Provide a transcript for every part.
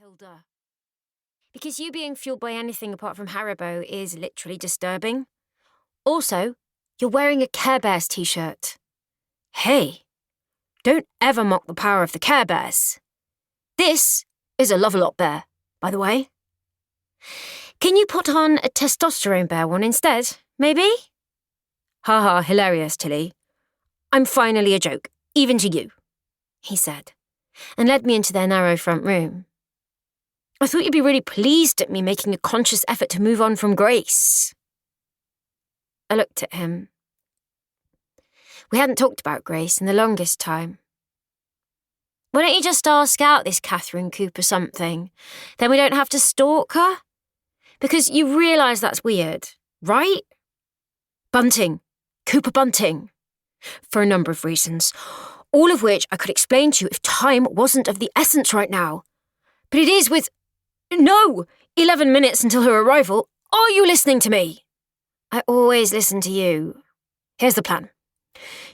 Matilda. Because you being fueled by anything apart from Haribo is literally disturbing. Also, you're wearing a Care Bears t-shirt. Hey, don't ever mock the power of the Care Bears. This is a Love-A-Lot bear, by the way. Can you put on a testosterone bear one instead, maybe? Haha, hilarious, Tilly. I'm finally a joke, even to you, he said, and led me into their narrow front room. I thought you'd be really pleased at me making a conscious effort to move on from Grace. I looked at him. We hadn't talked about Grace in the longest time. Why don't you just ask out this Katherine Cooper something? Then we don't have to stalk her? Because you realise that's weird, right? Bunting. Cooper-Bunting. For a number of reasons, all of which I could explain to you if time wasn't of the essence right now. But it is with... No! 11 minutes until her arrival. Are you listening to me? I always listen to you. Here's the plan.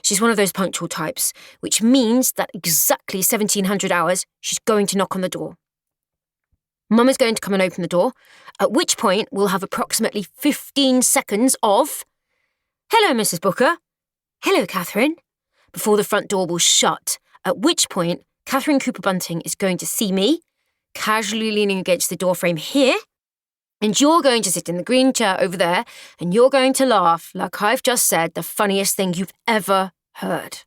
She's one of those punctual types, which means that exactly 1700 hours, she's going to knock on the door. Mum is going to come and open the door, at which point we'll have approximately 15 seconds of... Hello, Mrs. Booker. Hello, Katherine. Before the front door will shut, at which point Katherine Cooper-Bunting is going to see me, casually leaning against the doorframe here, and you're going to sit in the green chair over there, and you're going to laugh like I've just said the funniest thing you've ever heard.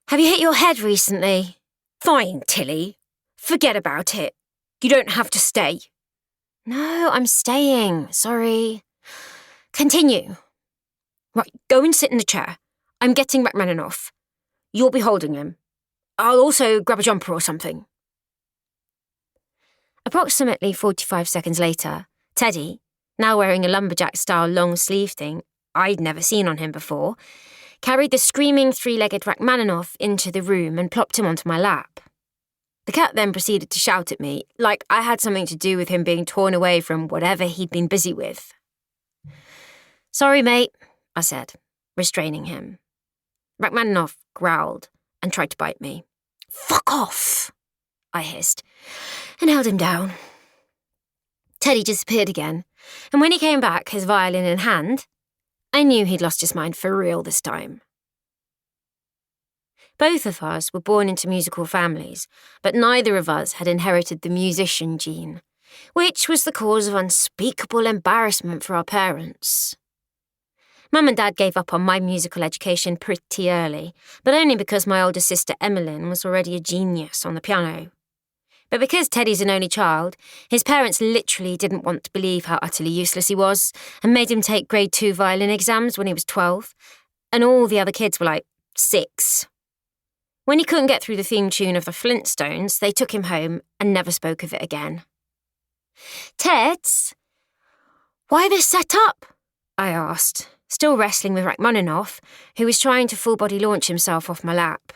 Have you hit your head recently? Fine, Tilly. Forget about it. You don't have to stay. No, I'm staying. Sorry. Continue. Right, go and sit in the chair. I'm getting Macmillan off. You'll be holding him. I'll also grab a jumper or something. Approximately 45 seconds later, Teddy, now wearing a lumberjack-style long-sleeve thing I'd never seen on him before, carried the screaming three-legged Rachmaninoff into the room and plopped him onto my lap. The cat then proceeded to shout at me, like I had something to do with him being torn away from whatever he'd been busy with. Sorry, mate, I said, restraining him. Rachmaninoff growled and tried to bite me. Fuck off, I hissed, and held him down. Teddy disappeared again, and when he came back, his violin in hand, I knew he'd lost his mind for real this time. Both of us were born into musical families, but neither of us had inherited the musician gene, which was the cause of unspeakable embarrassment for our parents. Mum and Dad gave up on my musical education pretty early, but only because my older sister Emmeline was already a genius on the piano. But because Teddy's an only child, his parents literally didn't want to believe how utterly useless he was and made him take grade 2 violin exams when he was 12, and all the other kids were like 6. When he couldn't get through the theme tune of the Flintstones, they took him home and never spoke of it again. Teds, why this set-up? I asked, still wrestling with Rachmaninoff, who was trying to full-body launch himself off my lap.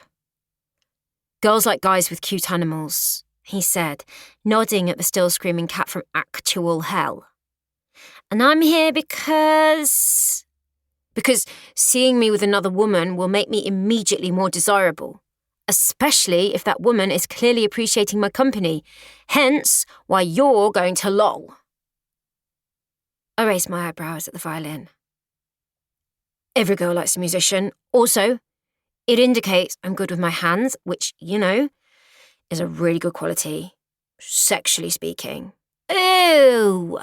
Girls like guys with cute animals, he said, nodding at the still-screaming cat from actual hell. And I'm here because seeing me with another woman will make me immediately more desirable, especially if that woman is clearly appreciating my company, hence why you're going to loll. I raised my eyebrows at the violin. Every girl likes a musician. Also, it indicates I'm good with my hands, which, you know, is a really good quality, sexually speaking. Ew!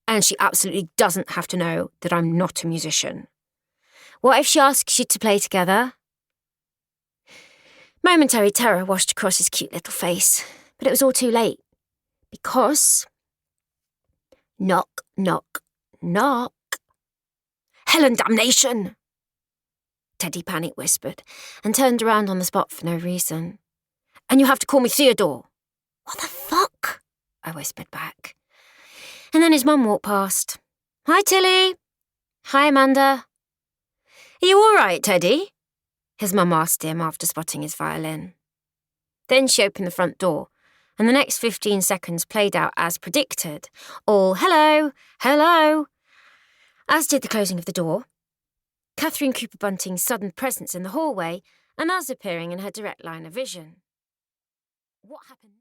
And she absolutely doesn't have to know that I'm not a musician. What if she asks you to play together? Momentary terror washed across his cute little face, but it was all too late. Because... Knock, knock, knock. Hell and damnation! Teddy panic whispered and turned around on the spot for no reason. And you have to call me Theodore. What the fuck? I whispered back. And then his mum walked past. Hi, Tilly. Hi, Amanda. Are you all right, Teddy? His mum asked him after spotting his violin. Then she opened the front door, and the next 15 seconds played out as predicted. All hello, hello. As did the closing of the door, Katherine Cooper-Bunting's sudden presence in the hallway, and us appearing in her direct line of vision. What happened?